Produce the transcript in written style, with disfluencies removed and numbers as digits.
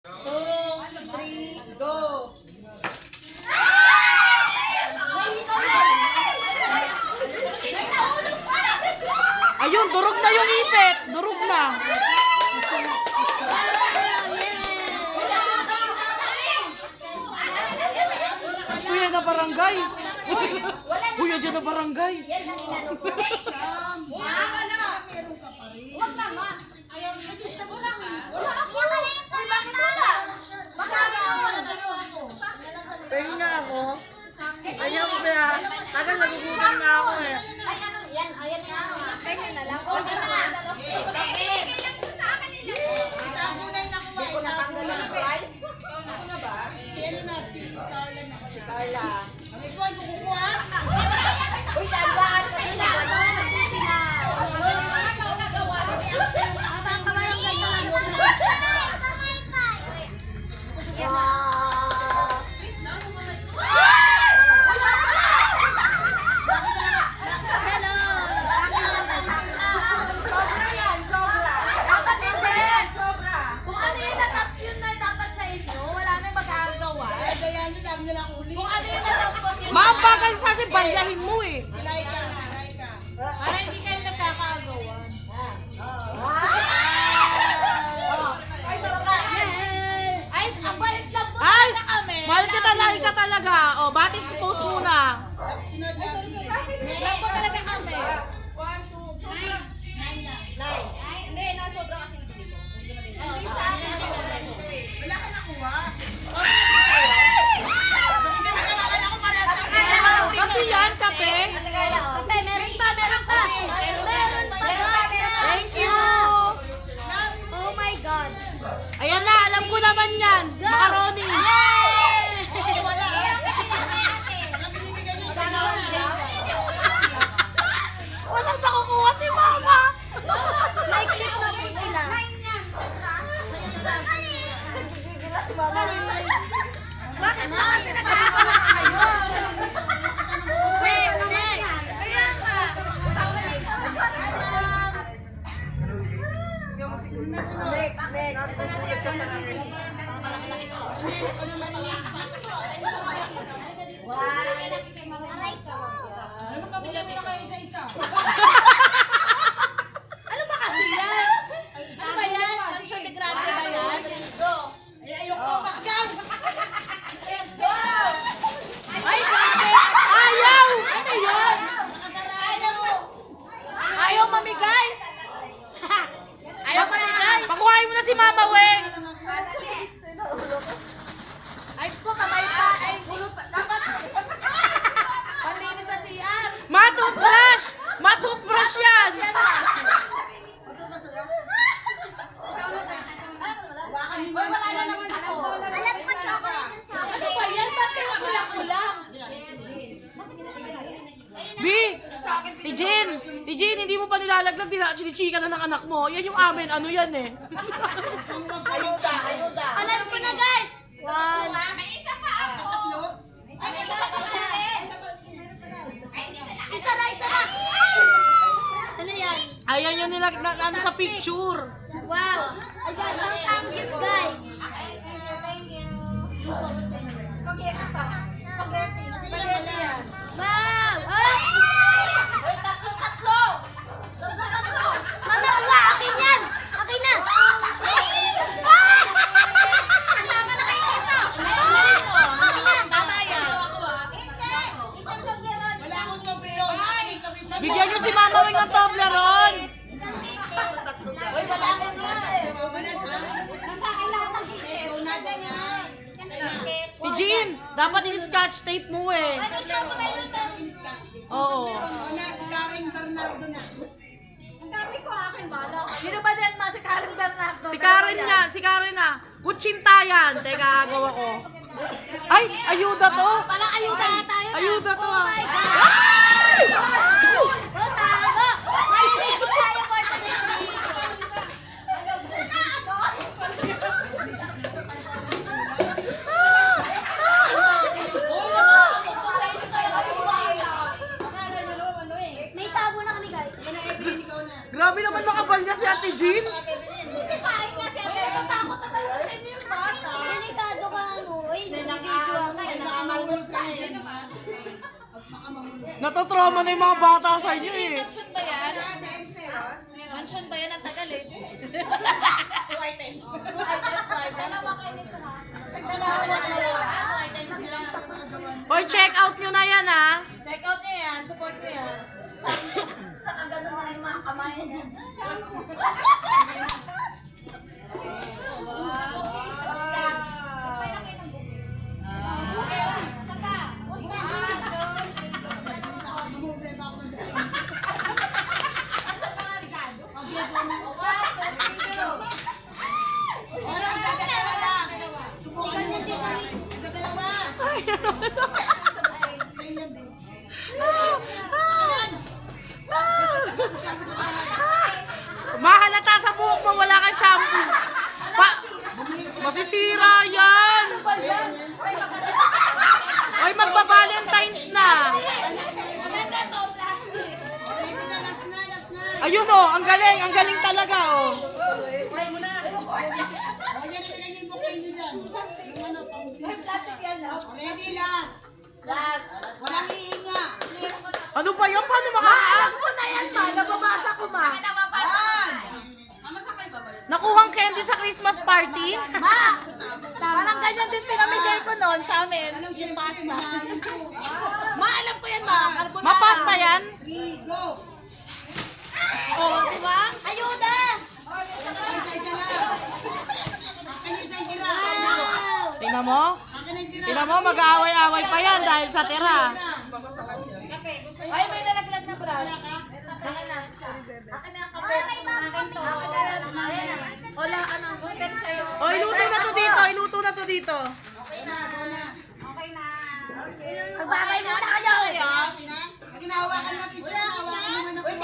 3, go! Ayun, durog na yung ipit. Durog na. Gusto yan na barangay. Uy, yan na barangay. Huwag naman. Ayaw, hindi siya mo lang. Wala ako. Tingin nga ako. Ayaw ko ba? Tagal nagugutom na ako eh. Ay, ano, yan, ayan nga. Kaya na lang. Okay na. Hindi ko natanggal ang price. Si Carla. Uy, dagaan kasi na. Ma'am, bagal sa si balyahin mo eh. Para hindi kayo nagkakaagawan. Ay, ang balik lang po Ay, na kami. mahal ka talaga. O, batis post muna. Lang po talaga kami. Hindi, nasobra kasi ng bili ko. Wala ka nakuha. Kape yan, kape. Kape, meron pa. Meron pa. Thank you. Oh my God. Ayan na, alam ko naman yan. Macaroni. Walang nakukuha si mama. May clip na po sila. Nagigigil si mama. Bakit ba kasi nagkakawa kayo? Kaya nga. Next. Nagulat siya sa akin. Ano ba kasi yan? Ano ba yan? Ansyon de Grande ba yan? Ay, grabe! Ayaw! Ano yun? Ayaw mamigay! Ayaw mamigay! Pakuhain mo na si mama, weng. Ay, gusto kamay pa! Ay, gulo pa! Panlinis sa CR! Matoothbrush! Matoothbrush yan! Ano ba yan? Ba't kayo kulang-kulang? B! Tijin, hindi mo pa nilalaglag, chinichika na ng anak mo. Yan yung amin, ano yan eh. Ayuda. Alam ko na, guys! One. May isa pa ako! Isa na! Ano yan? Ayan yung ano sa picture. Wow! I got no thank you, guys! Spaghetti yan. Wow! Oh! Uy, tatlo. Mama, uwa! Akin yan! Akin na! Kasama na kayo dito! Akin na! Tama yan! Isang Toblerone. Wala akong Toblerone. Bigyan nyo si mama weng ng Toblerone. Uy, wala akong Mrs. Nasa akin lahat ng pieces! Tijin, dapat in-scotch tape mo eh. Oo. Sino ba din si Karen Bernardo? Si Karen na. Kutsinta yan. Teka, agaw ako. Ay, ayuda to. Parang ayuda tayo na. Ayuda to Oh ah. my God! Ay! Oh, tago! Maliligo tayo for today. May tabo na kami, guys. Grabe naman makapal niya si Ate Jean. Kasi pahay nga siya. Takot na tayo sa inyo yung boss. Natotrauma na yung mga bata sa inyo eh. Mansion ba yan? Mansion ba yan? Ang tagal eh. 2 items. 2 items, 2 items. Dalawa kayo nito ha. Dalawa. 2 items nila. Hoy, check out nyo na yan ha. Check out niya yan. Support niya yan. Saka ganun na yung mga kamay niya. Mahalata sa buhok mo, wala kang shampoo. Masisira yan. Hoy, magba-Valentine's na. Maganda to, plastic. Ayun oh, ang galing talaga oh. Plastic yan, no? Ano ba yan? Paano makakaan? Ako na yan, ma. Nababasa ko, ma. Nakuhang candy sa Christmas party? Ma! Parang ganyan din pinamigay ko noon sa amin. Yung pasta. Ma, alam ko yan, ma. Carbonara. Mapasta yan? Oh, di ba? Ayuda! Tingnan mo? Tingnan mo, mag-aaway-aaway pa yan dahil sa tira. Ay, may nalaglag na brush. Akin na. Akin na kape. Akin to. Wala, ano. Pero sa'yo. O, iluto na to dito. Iluto na to dito. Magbagay muna kayo!